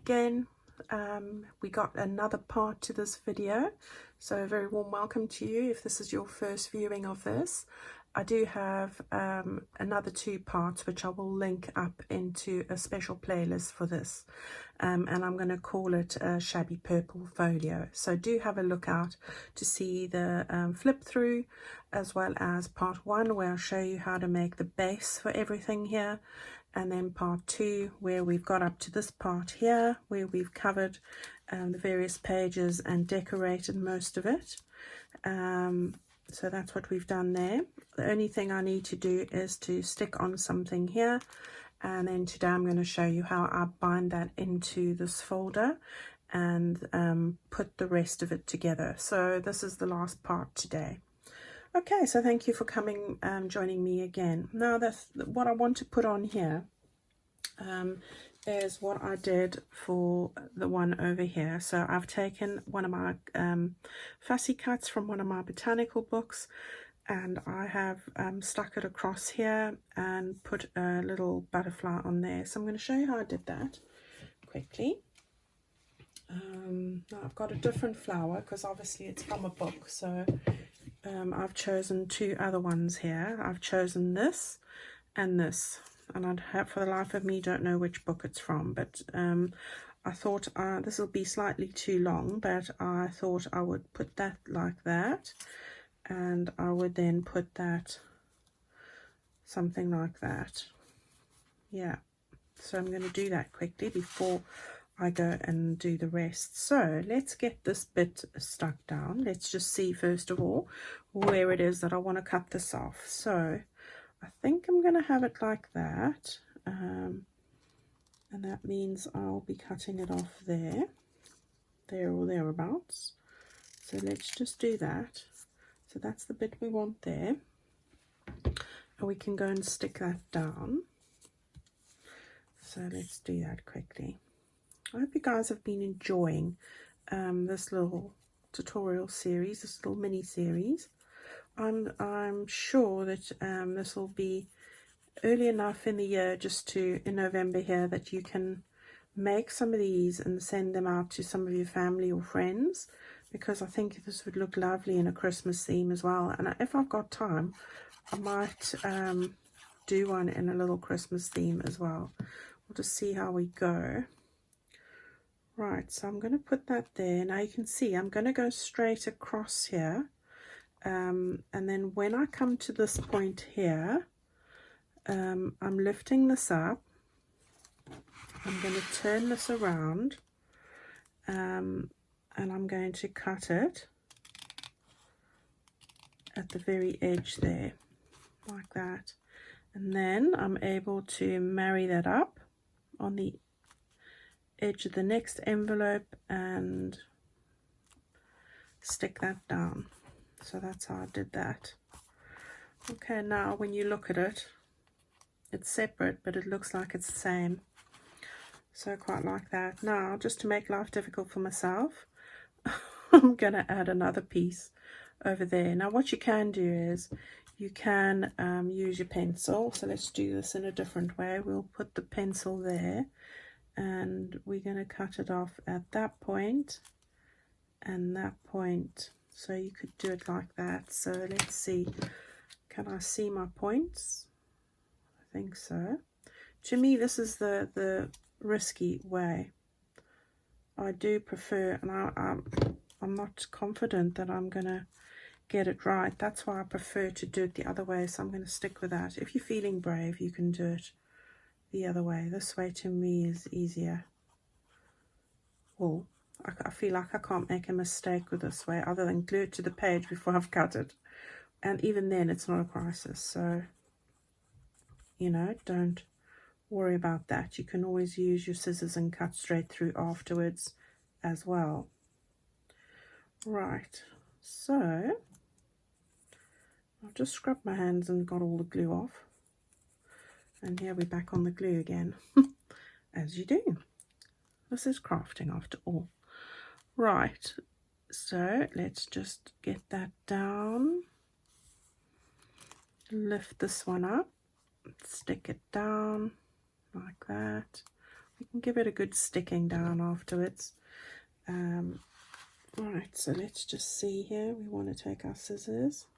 again. We got another part to this video, so a very warm welcome to you if this is your first viewing of this. I do have another 2 parts which I will link up into a special playlist for this, and I'm going to call it Shabby Purple Folio. So do have a look out to see the flip through, as well as part 1 where I'll show you how to make the base for everything here, and then part 2 where we've got up to this part here where we've covered the various pages and decorated most of it. So that's what we've done there. The only thing I need to do is to stick on something here, and then today I'm going to show you how I bind that into this folder and put the rest of it together. So this is the last part today. Okay, so thank you for coming and joining me again. Now that's what I want to put on here is what I did for the one over here. So I've taken one of my fussy cuts from one of my botanical books, and I have stuck it across here and put a little butterfly on there. So I'm going to show you how I did that quickly. Now I've got a different flower because obviously it's from a book, so I've chosen 2 other ones here. I've chosen this and this, and I'd have, for the life of me, don't know which book it's from, but I thought this will be slightly too long, but I thought I would put that like that, and I would then put that something like that. Yeah, so I'm going to do that quickly before I go and do the rest. So let's get this bit stuck down. Let's just see first of all where it is that I want to cut this off. So I think I'm going to have it like that, and that means I'll be cutting it off there or thereabouts. So let's just do that. So that's the bit we want there, and we can go and stick that down. So let's do that quickly. I hope you guys have been enjoying this little tutorial series, this little mini series. I'm sure that this will be early enough in the year, just to in November here, that you can make some of these and send them out to some of your family or friends, because I think this would look lovely in a Christmas theme as well. And if I've got time, I might do one in a little Christmas theme as well. We'll just see how we go. Right, so I'm going to put that there. Now you can see I'm going to go straight across here, and then when I come to this point here, I'm lifting this up. I'm going to turn this around, and I'm going to cut it at the very edge there, like that. And then I'm able to marry that up on the edge of the next envelope and stick that down. So that's how I did that. Okay, now when you look at it, it's separate, but it looks like it's the same. So quite like that. Now, just to make life difficult for myself, I'm going to add another piece over there. Now what you can do is you can use your pencil. So let's do this in a different way. We'll put the pencil there, and we're going to cut it off at that point and that point. So you could do it like that. So let's see, can I see my points? I think so. To me, this is the risky way. I do prefer, and I'm not confident that I'm going to get it right. That's why I prefer to do it the other way, so I'm going to stick with that. If you're feeling brave, you can do it the other way. This way to me is easier. Well, I feel like I can't make a mistake with this way other than glue it to the page before I've cut it, and even then it's not a crisis. So you know, don't worry about that. You can always use your scissors and cut straight through afterwards as well. Right, so I've just scrubbed my hands and got all the glue off, and here we're back on the glue again. As you do. This is crafting after all. Right, so let's just get that down, lift this one up, stick it down like that. You can give it a good sticking down afterwards. Alright, so let's just see here. We want to take our scissors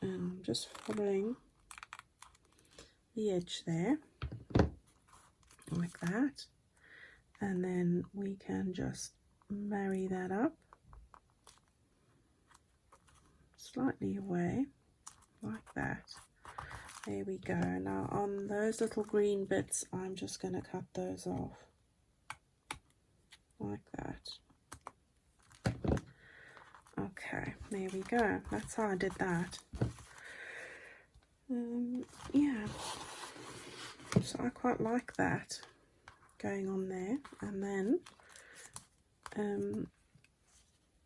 and I'm just following the edge there, like that. And then we can just marry that up slightly away, like that. There we go. Now on those little green bits, I'm just going to cut those off like that. Okay, there we go. That's how I did that. Yeah, so I quite like that going on there. And then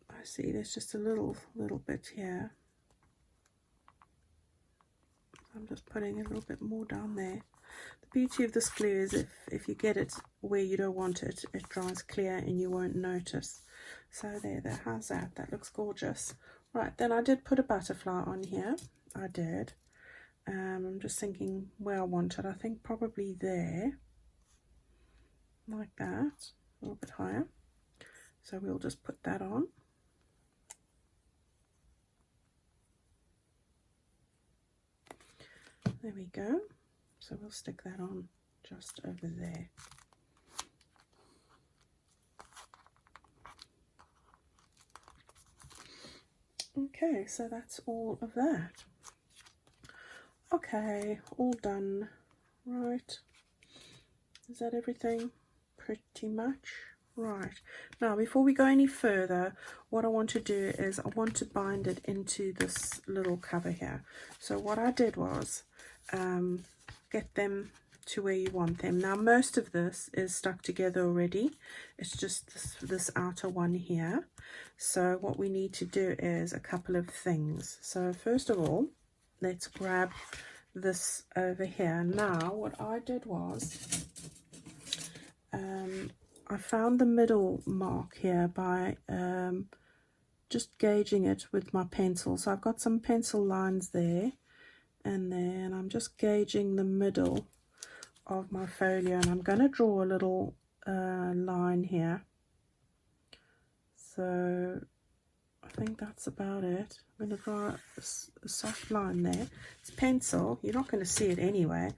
I see there's just a little bit here. I'm just putting a little bit more down there. The beauty of this glue is if you get it where you don't want it, it dries clear and you won't notice. So there, how's that? That looks gorgeous. Right, then I did put a butterfly on here. I did. I'm just thinking where I want it. I think probably there, like that, a little bit higher. So we'll just put that on. There we go. So we'll stick that on just over there. Okay, so that's all of that. Okay, all done. Right, is that everything? Pretty much. Right, now before we go any further, what I want to do is I want to bind it into this little cover here. So what I did was get them to where you want them. Now most of this is stuck together already. It's just this outer one here. So what we need to do is a couple of things. So first of all, let's grab this over here. Now what I did was I found the middle mark here by just gauging it with my pencil. So I've got some pencil lines there, and then I'm just gauging the middle of my folio, and I'm going to draw a little line here. So I think that's about it. I'm going to draw a soft line there. It's pencil, you're not going to see it anyway.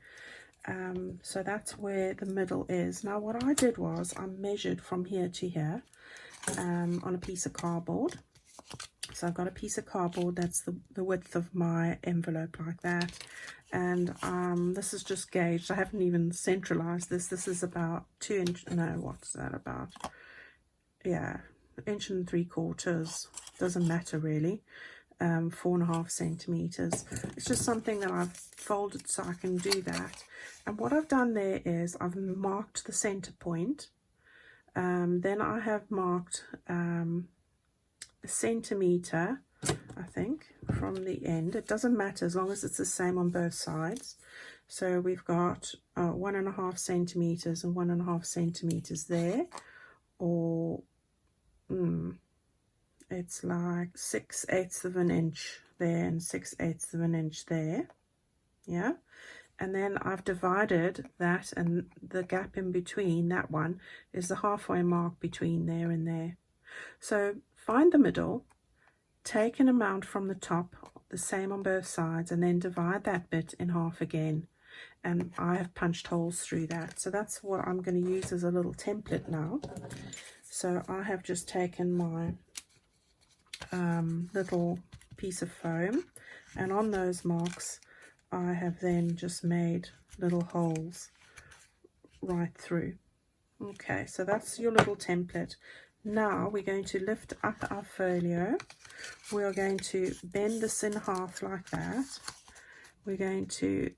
So that's where the middle is. Now what I did was I measured from here to here on a piece of cardboard. So I've got a piece of cardboard that's the width of my envelope, like that. And this is just gauged. I haven't even centralized this. This is about 2 inch, no, what's that about? Yeah, 1 3/4 inches, doesn't matter really. 4.5 centimeters. It's just something that I've folded so I can do that. And what I've done there is I've marked the center point. Then I have marked a centimeter, I think, from the end. It doesn't matter as long as it's the same on both sides. So we've got 1.5 centimeters and 1.5 centimeters there, or it's like 6/8 of an inch there and 6/8 of an inch there. Yeah, and then I've divided that, and the gap in between that one is the halfway mark between there and there. So find the middle, take an amount from the top, the same on both sides, and then divide that bit in half again. And I have punched holes through that. So that's what I'm going to use as a little template now. So I have just taken my little piece of foam, and on those marks I have then just made little holes right through. Okay, so that's your little template. Now we're going to lift up our folio. We are going to bend this in half like that. We're going to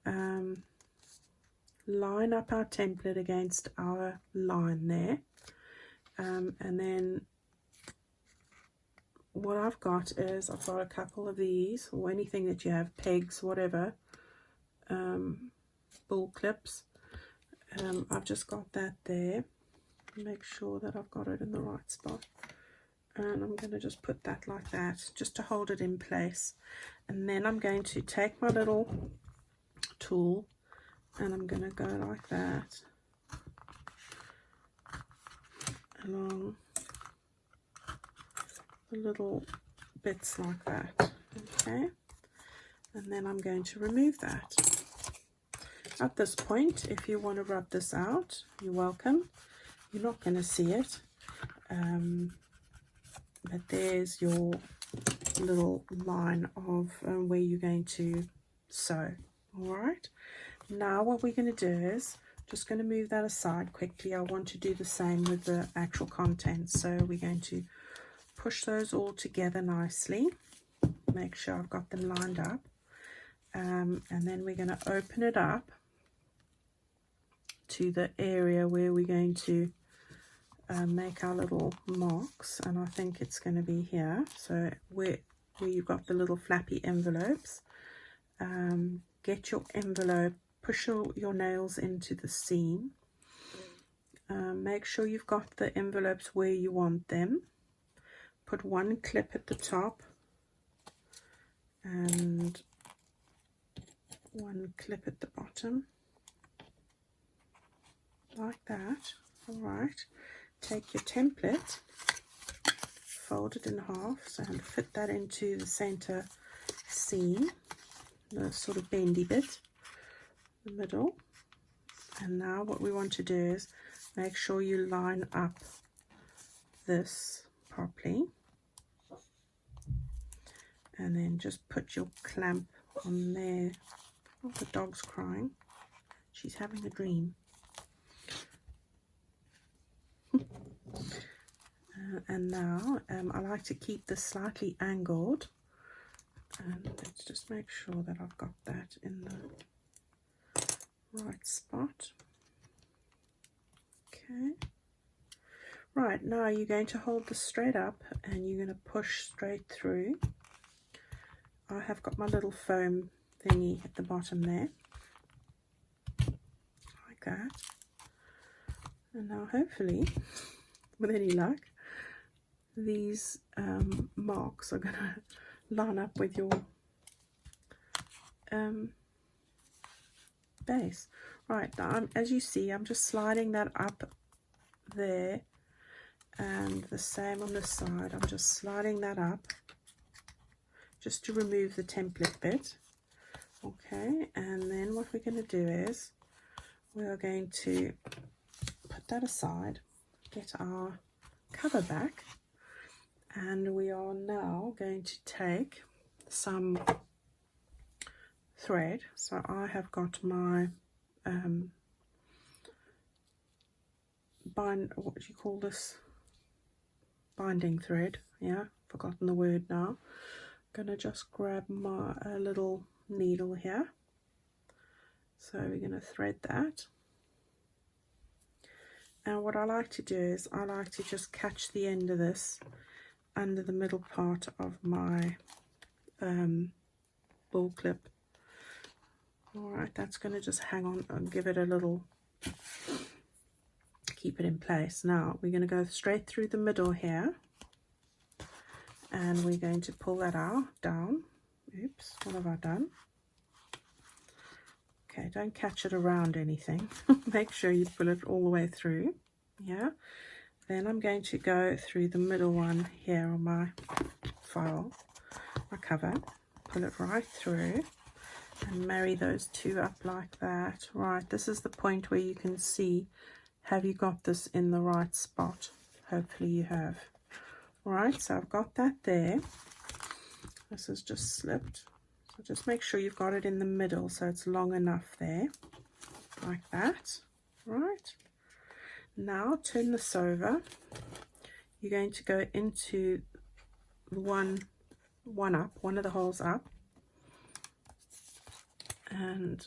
line up our template against our line there, and then what I've got is I've got a couple of these, or anything that you have, pegs, whatever, bull clips. I've just got that there. Make sure that I've got it in the right spot, and I'm going to just put that like that just to hold it in place. And then I'm going to take my little tool and I'm going to go like that along the little bits like that. Okay, and then I'm going to remove that. At this point, if you want to rub this out, you're welcome. You're not going to see it, but there's your little line of where you're going to sew. All right, now what we're going to do is just going to move that aside quickly. I want to do the same with the actual contents, so we're going to push those all together nicely, make sure I've got them lined up, and then we're going to open it up to the area where we're going to make our little marks, and I think it's going to be here. So where you've got the little flappy envelopes, get your envelope, push your nails into the seam, make sure you've got the envelopes where you want them, put one clip at the top and one clip at the bottom, like that. All right, take your template, fold it in half and fit that into the center seam, the sort of bendy bit, the middle. And now what we want to do is make sure you line up this properly, and then just put your clamp on there. Oh, the dog's crying, she's having a dream. And now I like to keep this slightly angled, and let's just make sure that I've got that in the right spot. Okay, right, now you're going to hold this straight up and you're going to push straight through. I have got my little foam thingy at the bottom there, like that. And now hopefully, with any luck, these marks are going to line up with your base. Right, now as you see, I'm just sliding that up there, and the same on this side. I'm just sliding that up just to remove the template bit. Okay, and then what we're going to do is we are going to put that aside, get our cover back, and we are now going to take some thread. So I have got my what do you call this, binding thread, yeah, forgotten the word now. Gonna just grab my little needle here, so we're going to thread that. And what I like to do is I like to just catch the end of this under the middle part of my ball clip. Alright, that's going to just hang on and give it a little, keep it in place. Now we're going to go straight through the middle here, and we're going to pull that out down. Oops, what have I done? Okay, don't catch it around anything. Make sure you pull it all the way through. Yeah, then I'm going to go through the middle one here on my file, my cover, pull it right through and marry those two up like that. Right, this is the point where you can see, have you got this in the right spot? Hopefully you have. Right, so I've got that there. This has just slipped, so just make sure you've got it in the middle so it's long enough there, like that. Right, now turn this over. You're going to go into one of the holes up, and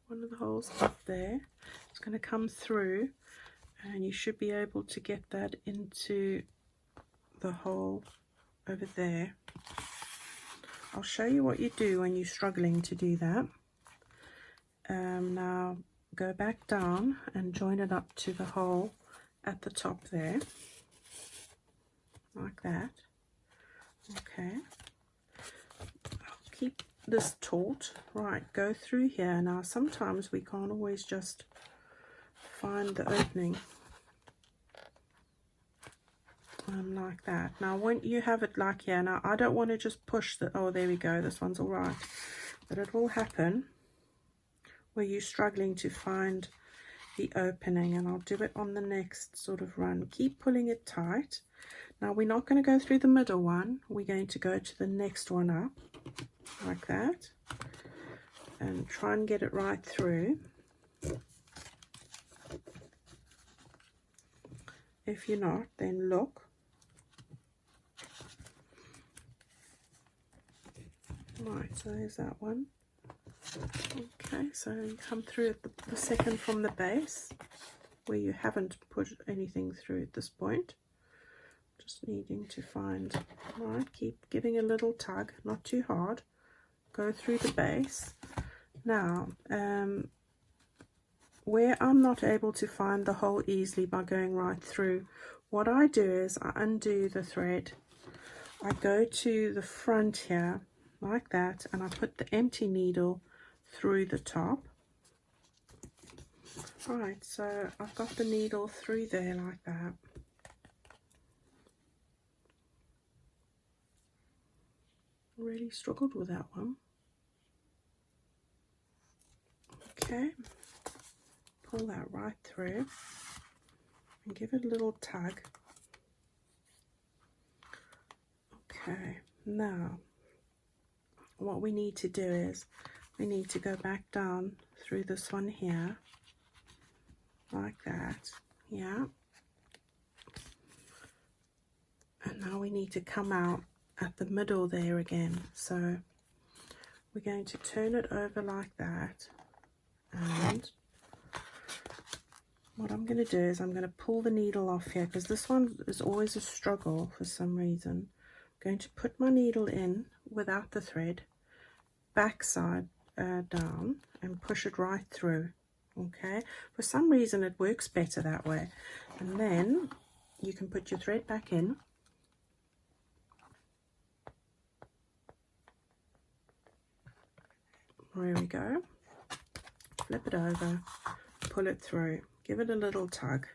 one of the holes up there. It's going to come through, and you should be able to get that into the hole over there. I'll show you what you do when you're struggling to do that. Now go back down and join it up to the hole at the top there, like that. Okay, I'll keep this taut. Right, go through here. Now sometimes we can't always just find the opening like that. Now when you have it like here, now I don't want to just push the, oh there we go, this one's all right, but it will happen where you're struggling to find the opening, and I'll do it on the next sort of run. Keep pulling it tight. Now we're not going to go through the middle one, we're going to go to the next one up like that and try and get it right through. If you're not, then look. Right, so there's that one. Okay, so you come through at the second from the base where you haven't put anything through at this point. Just needing to find, right, keep giving a little tug, not too hard. Go through the base. Now, where I'm not able to find the hole easily by going right through, what I do is I undo the thread. I go to the front here like that, and I put the empty needle through the top. Alright, so I've got the needle through there like that. Really struggled with that one. Okay, pull that right through and give it a little tug. Okay, now what we need to do is we need to go back down through this one here like that, yeah, and now we need to come out at the middle there again. So we're going to turn it over like that, and what I'm going to do is I'm going to pull the needle off here, because this one is always a struggle for some reason. I'm going to put my needle in without the thread, backside down, and push it right through. Okay, for some reason it works better that way, and then you can put your thread back in. There we go. Flip it over, pull it through, give it a little tug,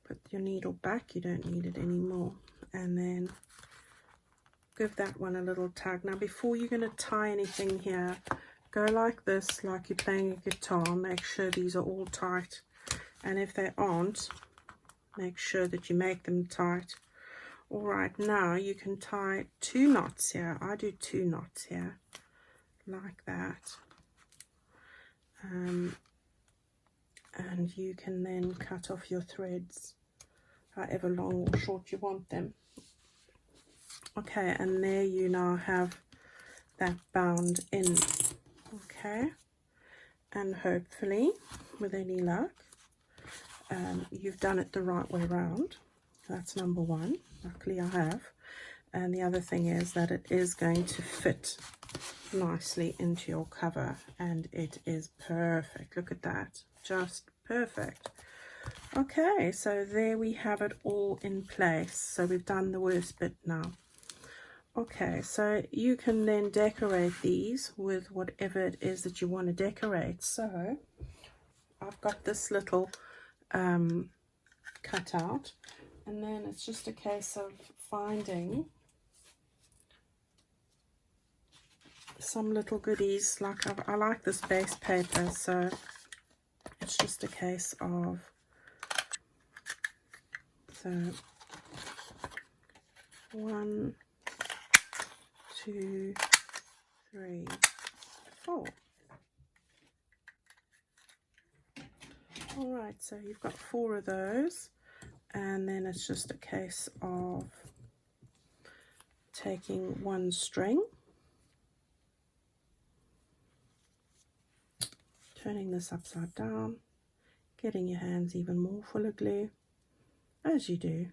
put your needle back, you don't need it anymore, and then give that one a little tug. Now before you're going to tie anything here, go like this, like you're playing a guitar. Make sure these are all tight, and if they aren't, make sure that you make them tight. All right, now you can tie 2 knots here. I do 2 knots here like that, and you can then cut off your threads however long or short you want them. Okay, and there you now have that bound in. Okay, and hopefully with any luck you've done it the right way around. That's number one. Luckily I have. And the other thing is that it is going to fit nicely into your cover, and it is perfect. Look at that, just perfect. Okay, so there we have it all in place. So we've done the worst bit now. Okay, so you can then decorate these with whatever it is that you want to decorate. So I've got this little cutout, and then it's just a case of finding some little goodies. Like I like this base paper, so it's just a case of, so 1, 2, 3, 4. All right, so you've got 4 of those, and then it's just a case of taking 1 string, turning this upside down, getting your hands even more full of glue, as you do,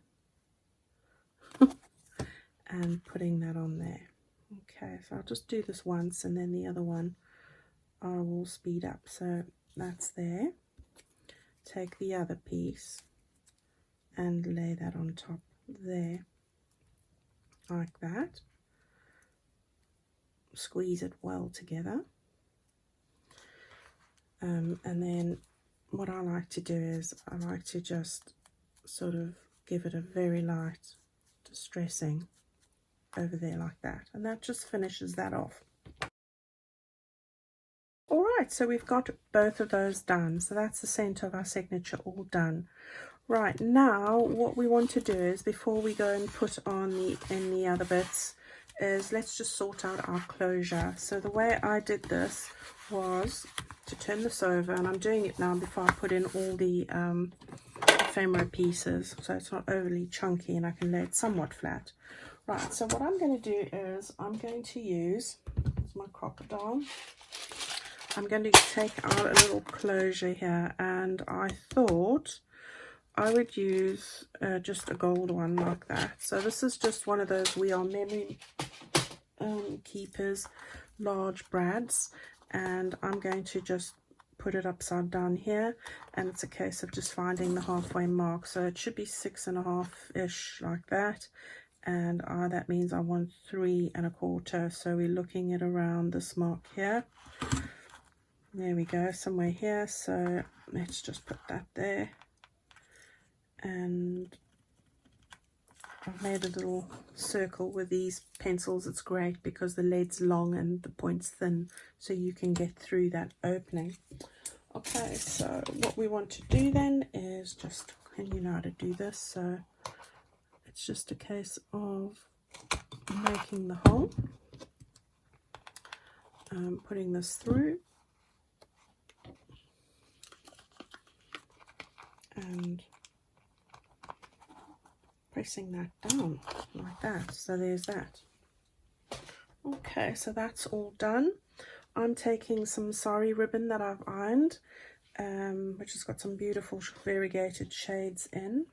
and putting that on there. Okay, so I'll just do this once, and then the other one I will speed up. So that's there. Take the other piece and lay that on top there, like that. squeeze it well together. And then what I like to do is I like to just sort of give it a very light distressing over there like that, and that just finishes that off. All right, so we've got both of those done. So that's the center of our signature all done. Right, now what we want to do is, before we go and put on the other bits, is let's just sort out our closure. So the way I did this was to turn this over, and I'm doing it now before I put in all the ephemera pieces, so it's not overly chunky and I can lay it somewhat flat. Right, so what I'm going to do is I'm going to use my crocodile. I'm going to take out a little closure here, and I thought I would use just a gold one like that. So this is just one of those We Are Memory Keepers large brads, and I'm going to just put it upside down here, and it's a case of just finding the halfway mark. So it should be 6.5-ish like that, and that means I want 3 1/4. So we're looking at around this mark here. There we go, somewhere here. So let's just put that there, and I've made a little circle with these pencils. It's great because the lead's long and the point's thin, so you can get through that opening. Okay, so what we want to do then is just, and you know how to do this, so it's just a case of making the hole, putting this through, and pressing that down like that. So there's that. Okay, so that's all done. I'm taking some sari ribbon that I've ironed, which has got some beautiful variegated shades in,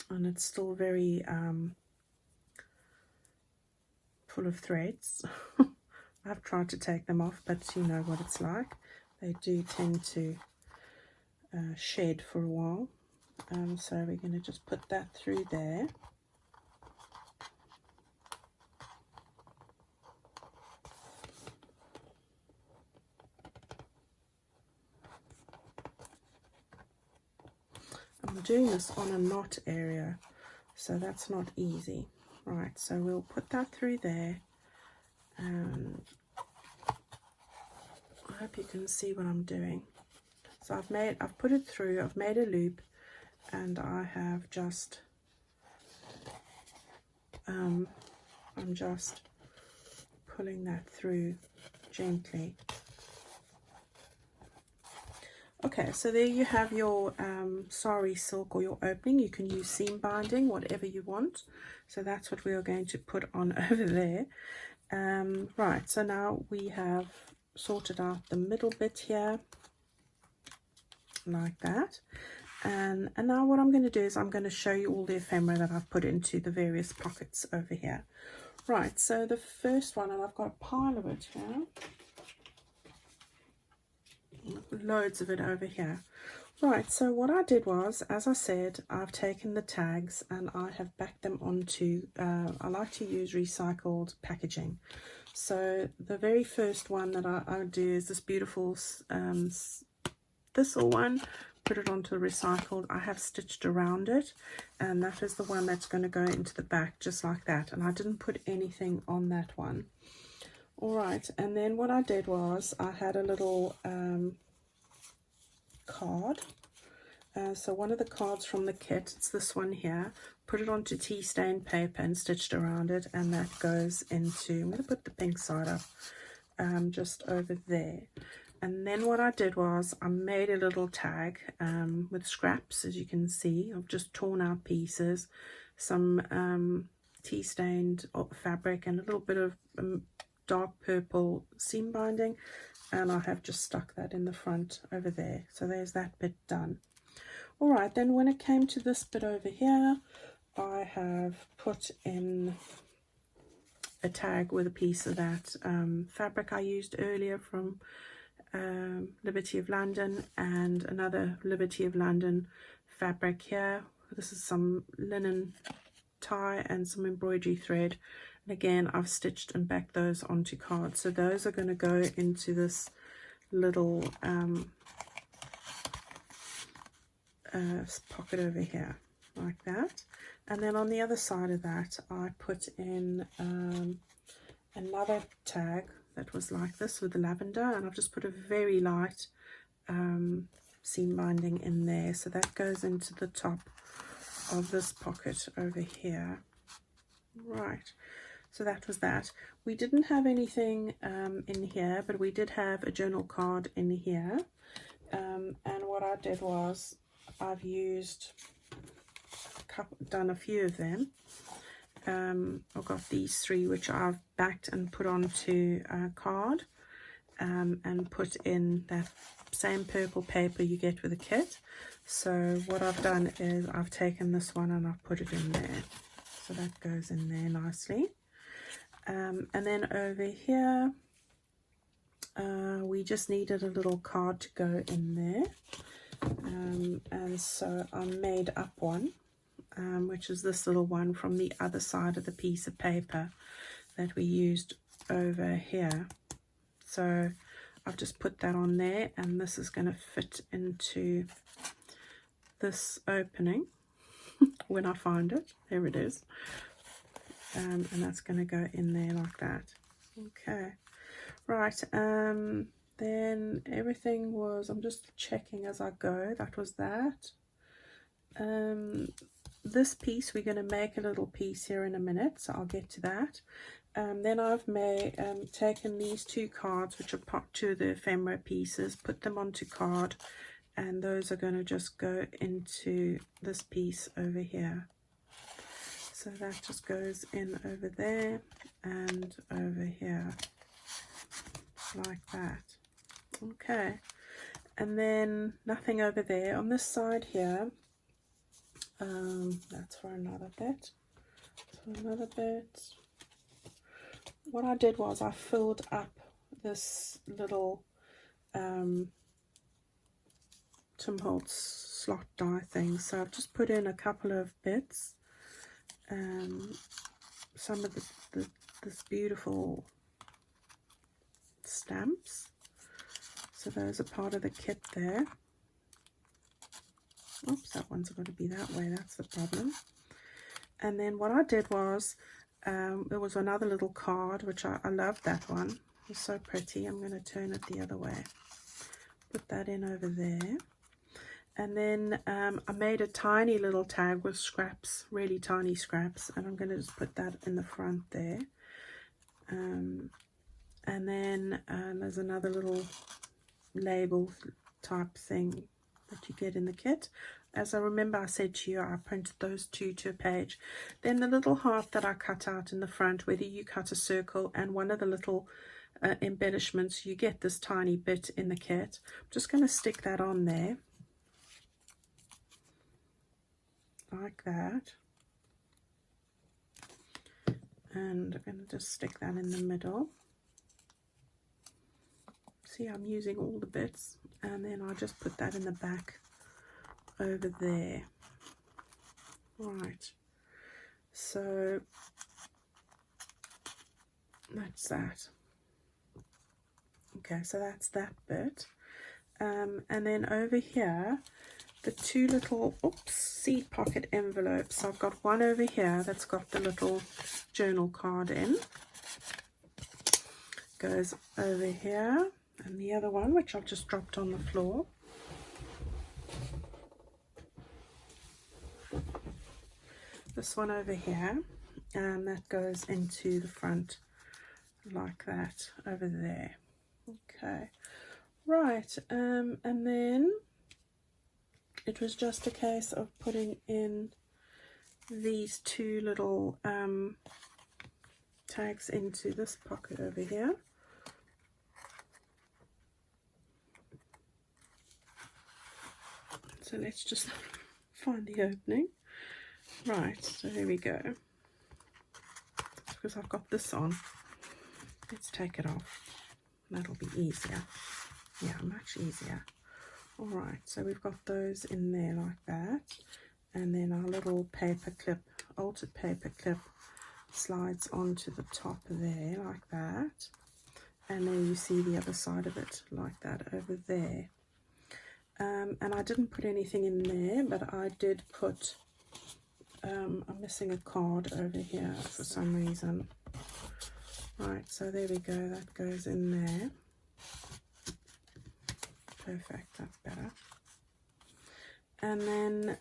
and it's still very full of threads. I've tried to take them off, but you know what it's like. They do tend to shed for a while. So we're going to just put that through there. I'm doing this on a knot area, so that's not easy. Right, so we'll put that through there, and I hope you can see what I'm doing. So I've put it through, I've made a loop, and I have just I'm just pulling that through gently. Okay, so there you have your sari silk, or your opening. You can use seam binding, whatever you want. So that's what we are going to put on over there. Right, so now we have sorted out the middle bit here like that. And now what I'm going to do is I'm going to show you all the ephemera that I've put into the various pockets over here. Right, so the first one, and I've got a pile of it here. Loads of it over here. Right, so what I did was, as I said, I've taken the tags and I have backed them onto, I like to use recycled packaging. So the very first one that I do is this beautiful thistle one. Put it onto the recycled. I have stitched around it, and that is the one that's going to go into the back just like that, and I didn't put anything on that one. All right, and then what I did was I had a little card. So one of the cards from the kit, it's this one here, put it onto tea stained paper and stitched around it, and that goes into, I'm going to put the pink side up just over there. And then what I did was I made a little tag with scraps, as you can see. I've just torn out pieces, some tea stained fabric, and a little bit of dark purple seam binding, and I have just stuck that in the front over there. So there's that bit done. All right, then when it came to this bit over here, I have put in a tag with a piece of that fabric I used earlier from Liberty of London, and another Liberty of London fabric here. This is some linen tie and some embroidery thread. And again, I've stitched and backed those onto cards. So those are going to go into this little pocket over here, like that. And then on the other side of that, I put in another tag that was like this with the lavender, and I've just put a very light seam binding in there, so that goes into the top of this pocket over here. Right, so that was that. We didn't have anything in here, but we did have a journal card in here, and what I did was I've used done a few of them. I've got these three which I've backed and put onto a card, and put in that same purple paper you get with a kit. So what I've done is I've taken this one and I've put it in there, so that goes in there nicely. And then over here we just needed a little card to go in there, and so I made up one, which is this little one from the other side of the piece of paper that we used over here. So I've just put that on there, and this is going to fit into this opening when I find it. There it is. And that's going to go in there like that. Okay, right. Then everything was, I'm just checking as I go, that was that. This piece, we're going to make a little piece here in a minute, so I'll get to that. Then I've taken these two cards, which are two of the ephemera pieces, put them onto card, and those are going to just go into this piece over here. So that just goes in over there and over here, like that. Okay, and then nothing over there. On this side here, that's for another bit. What I did was I filled up this little Tim Holtz slot die thing. So I've just put in a couple of bits, some of this beautiful stamps. So those are part of the kit there. Oops, that one's got to be that way, that's the problem. And then what I did was, there was another little card, which I loved that one. It was so pretty. I'm going to turn it the other way. Put that in over there. And then I made a tiny little tag with scraps, really tiny scraps, and I'm going to just put that in the front there. And then there's another little label type thing that you get in the kit. As I remember, I said to you, I printed those two to a page. Then the little heart that I cut out in the front, whether you cut a circle and one of the little embellishments, you get this tiny bit in the kit. I'm just going to stick that on there like that, and I'm going to just stick that in the middle. See, I'm using all the bits, and then I'll just put that in the back over there. Right, so that's that. Okay, so that's that bit. And then over here, the two little seed pocket envelopes. So I've got one over here that's got the little journal card in, goes over here, and the other one, which I've just dropped on the floor, this one over here, and that goes into the front like that over there. Okay, right. And then it was just a case of putting in these two little tags into this pocket over here. So let's just find the opening. Right, so here we go. Because I've got this on, let's take it off. That'll be easier. Yeah, much easier. All right, so we've got those in there like that, and then our little paper clip altered paper clip slides onto the top there like that, and then you see the other side of it like that over there. And I didn't put anything in there, but I did put, I'm missing a card over here for some reason. Right, so there we go, that goes in there. Perfect, that's better. And then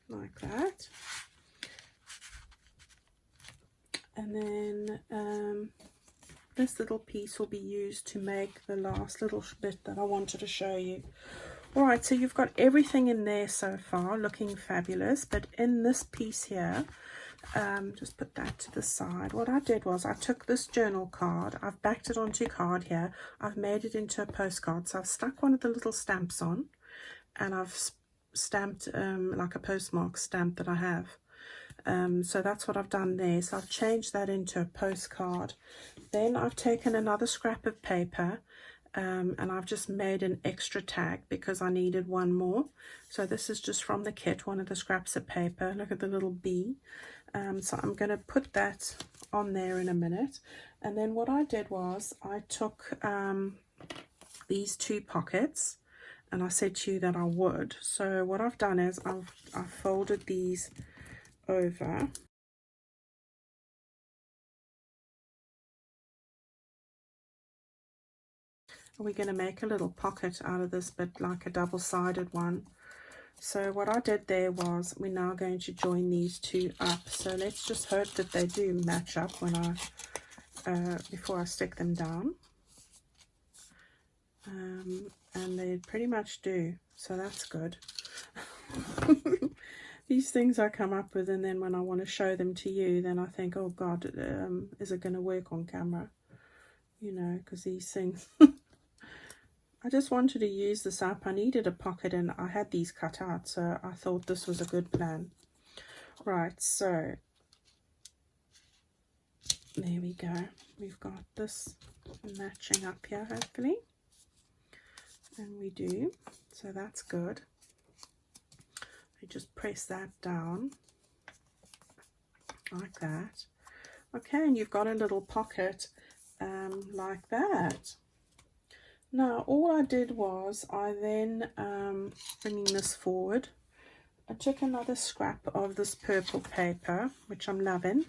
like that. And then this little piece will be used to make the last little bit that I wanted to show you. Alright, so you've got everything in there so far looking fabulous, but in this piece here, just put that to the side. What I did was I took this journal card, I've backed it onto card here, I've made it into a postcard, so I've stuck one of the little stamps on, and I've stamped like a postmark stamp that I have. So that's what I've done there. So I've changed that into a postcard. Then I've taken another scrap of paper, and I've just made an extra tag because I needed one more. So this is just from the kit, one of the scraps of paper. Look at the little bee. So I'm going to put that on there in a minute. And then what I did was I took these two pockets, and I said to you that I would. So what I've done is I've folded these over. We're going to make a little pocket out of this, but like a double-sided one. So what I did there was we're now going to join these two up. So let's just hope that they do match up when I before I stick them down. And they pretty much do, so that's good. These things I come up with, and then when I want to show them to you, then I think, oh God, is it going to work on camera? You know, because these things... I just wanted to use this up. I needed a pocket, and I had these cut out, so I thought this was a good plan. Right, so there we go. We've got this matching up here, hopefully. And we do, so that's good. I just press that down like that. Okay, and you've got a little pocket like that. Now all I did was I then bringing this forward, I took another scrap of this purple paper, which I'm loving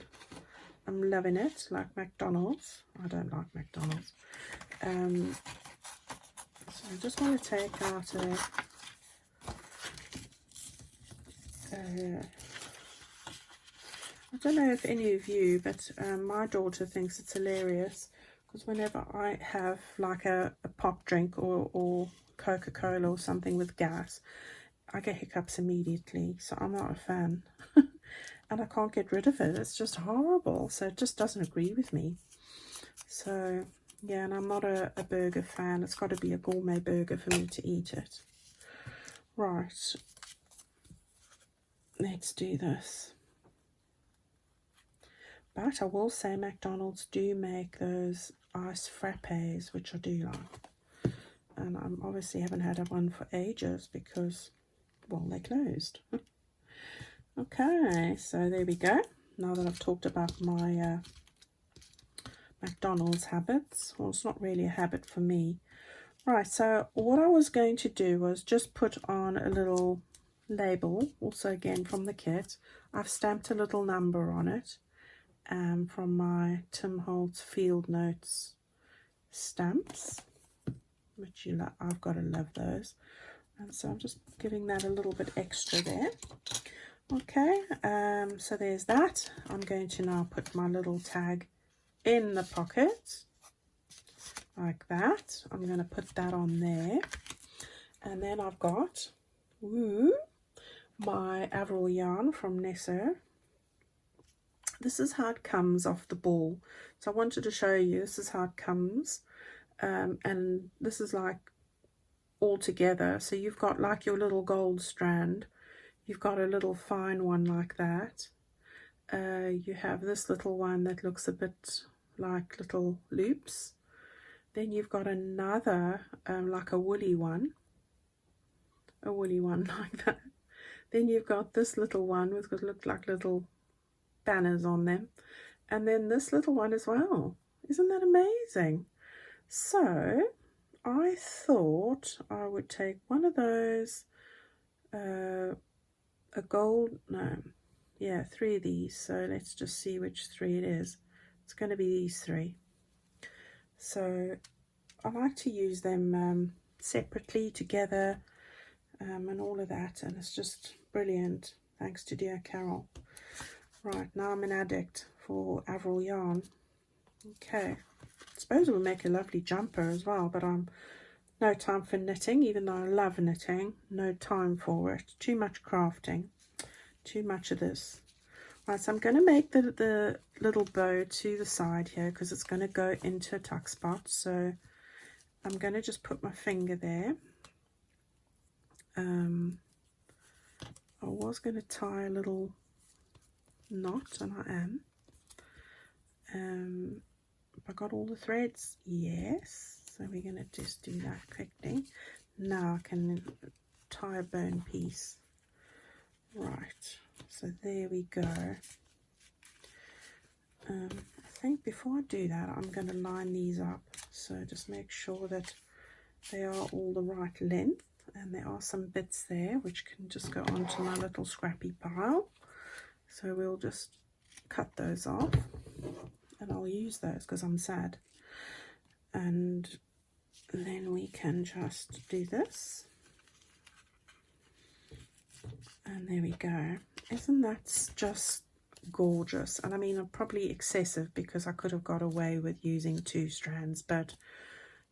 it, like McDonald's. I don't like McDonald's. So I just want to take out I don't know if any of you, but my daughter thinks it's hilarious, because whenever I have like a pop drink or Coca-Cola or something with gas, I get hiccups immediately. So I'm not a fan. And I can't get rid of it. It's just horrible. So it just doesn't agree with me. So yeah, and I'm not a burger fan. It's got to be a gourmet burger for me to eat it. Right. Let's do this. But I will say McDonald's do make those ice frappes, which I do like. And I obviously haven't had one for ages because, well, they closed. Okay, so there we go. Now that I've talked about my McDonald's habits. Well, it's not really a habit for me. Right, so what I was going to do was just put on a little label, also again from the kit. I've stamped a little number on it from my Tim Holtz Field Notes stamps, which I've got to love those. And so I'm just giving that a little bit extra there. Okay, so there's that. I'm going to now put my little tag in the pocket like that. I'm going to put that on there, and then I've got my Avril yarn from Nesser. This is how it comes off the ball. So I wanted to show you this is how it comes, and this is like all together. So you've got like your little gold strand, you've got a little fine one like that, you have this little one that looks a bit like little loops, then you've got another like a woolly one, a woolly one like that. Then you've got this little one with what look like little banners on them, and then this little one as well. Isn't that amazing? So I thought I would take one of those, a gold, no, yeah, 3 of these. So let's just see which 3 it is. It's going to be these 3. So I like to use them separately, together, and all of that, and it's just brilliant, thanks to dear Carol. Right, now I'm an addict for Avril yarn. Okay, I suppose it would make a lovely jumper as well, but I'm no time for knitting, even though I love knitting. No time for it. Too much crafting, too much of this. Right, so I'm going to make the little bow to the side here because it's going to go into a tuck spot. So I'm going to just put my finger there. I was going to tie a little knot, and I am. I got all the threads? Yes. So we're going to just do that quickly. Now I can tie a bone piece. Right, so there we go. I think before I do that, I'm going to line these up. So just make sure that they are all the right length. And there are some bits there which can just go onto my little scrappy pile. So we'll just cut those off. And I'll use those because I'm sad. And then we can just do this. And there we go. Isn't that just gorgeous? And I mean, probably excessive because I could have got away with using 2 strands, but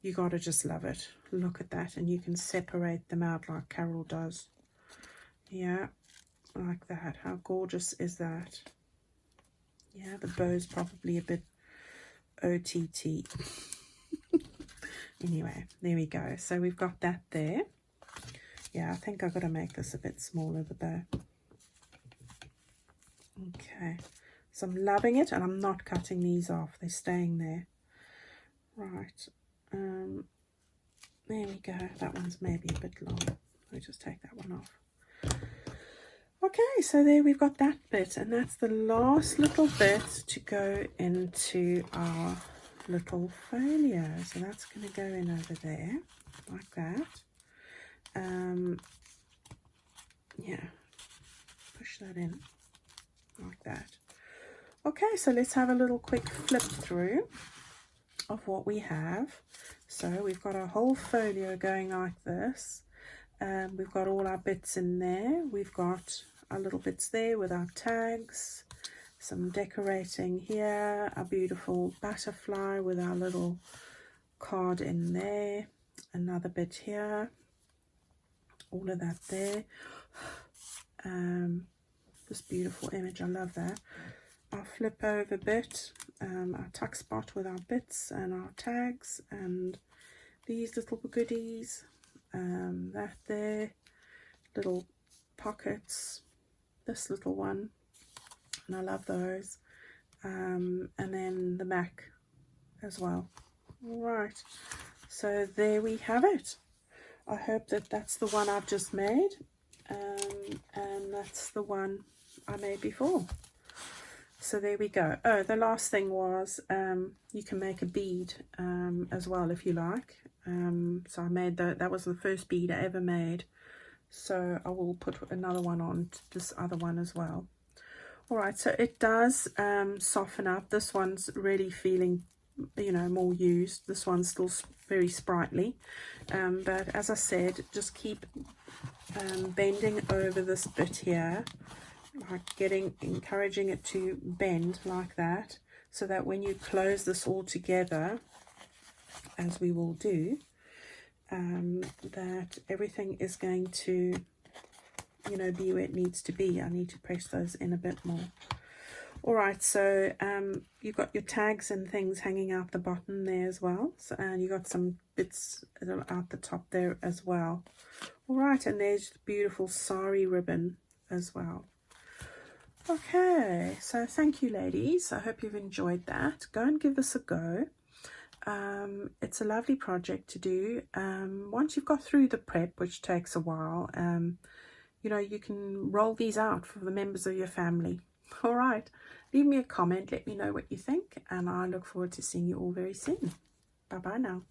you got to just love it. Look at that. And you can separate them out like Carol does. Yeah, like that. How gorgeous is that? Yeah, the bow's probably a bit OTT. Anyway, there we go. So we've got that there. Yeah, I think I've got to make this a bit smaller, the bow. Okay, so I'm loving it, and I'm not cutting these off. They're staying there. Right. There we go. That one's maybe a bit long. We'll just take that one off. Okay, so there we've got that bit, and that's the last little bit to go into our little folio. So that's going to go in over there like that. Yeah, push that in like that. Okay, so let's have a little quick flip through of what we have. So we've got our whole folio going like this. We've got all our bits in there. We've got our little bits there with our tags, some decorating here, a beautiful butterfly with our little card in there, another bit here, all of that there. This beautiful image, I love that. Our flip over bit, our tuck spot with our bits and our tags, and these little goodies, that there, little pockets, this little one, and I love those, and then the Mac as well. All right, so there we have it. I hope that that's the one I've just made, and that's the one I made before. So there we go. Oh, the last thing was you can make a bead as well if you like. So I made that was the first bead I ever made. So I will put another one on to this other one as well. All right, so it does soften up. This one's really feeling, you know, more used. This one's still very sprightly. But as I said, just keep bending over this bit here. Like encouraging it to bend like that, so that when you close this all together, as we will do, that everything is going to, you know, be where it needs to be. I need to press those in a bit more. All right, so you've got your tags and things hanging out the bottom there as well, so, and you got some bits out the top there as well. All right, and there's beautiful sari ribbon as well. Okay, so thank you, ladies. I hope you've enjoyed that. Go and give this a go. It's a lovely project to do. Once you've got through the prep, which takes a while, you know, you can roll these out for the members of your family. All right, leave me a comment, let me know what you think, and I look forward to seeing you all very soon. Bye bye now.